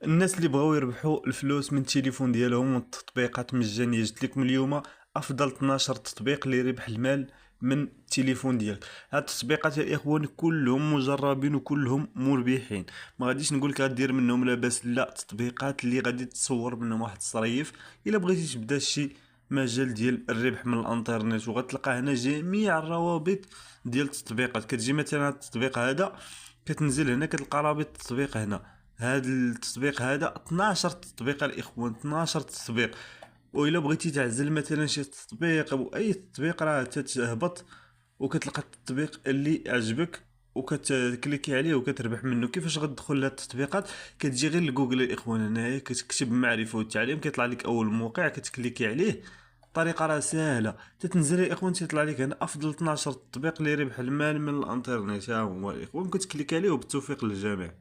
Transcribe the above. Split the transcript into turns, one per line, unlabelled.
الناس اللي بغاو يربحوا الفلوس من التليفون ديالهم والتطبيقات مجانيه، جبت لكم اليوم افضل 12 تطبيق لربح المال من التليفون ديالك. هاد التطبيقات يا اخوان كلهم مجربين وكلهم مربحين. ما غاديش نقول لك غدير منهم لاباس، لا، تطبيقات اللي غادي تصور منهم واحد الصريف. الا بغيتي تبدا شي مجال ديال الربح من الانترنت، وغتلقى هنا جميع الروابط ديال التطبيقات. كتجي مثلا التطبيق هذا، كتنزل هنا كتلقى رابط التطبيق هنا. هذا التطبيق هذا 12 تطبيق الاخوان، 12 تطبيق. والا بغيتي تعزل مثلا شي تطبيق او اي تطبيق، راه تتهبط وكتلقى التطبيق اللي عجبك وكتكليكي عليه وكتربح منه. كيفاش غتدخل لهاد التطبيقات؟ كتجي غير لجوجل الاخوان، هنايا كتكتب معرفه والتعليم، كيطلع لك اول موقع كتكليكي عليه. الطريقه راه سهله، تتنزل يا اخوان تيطلع لك هنا افضل 12 تطبيق لربح المال من الانترنت. ها هو الاخوان، كتكليك عليه وبالتوفيق للجميع.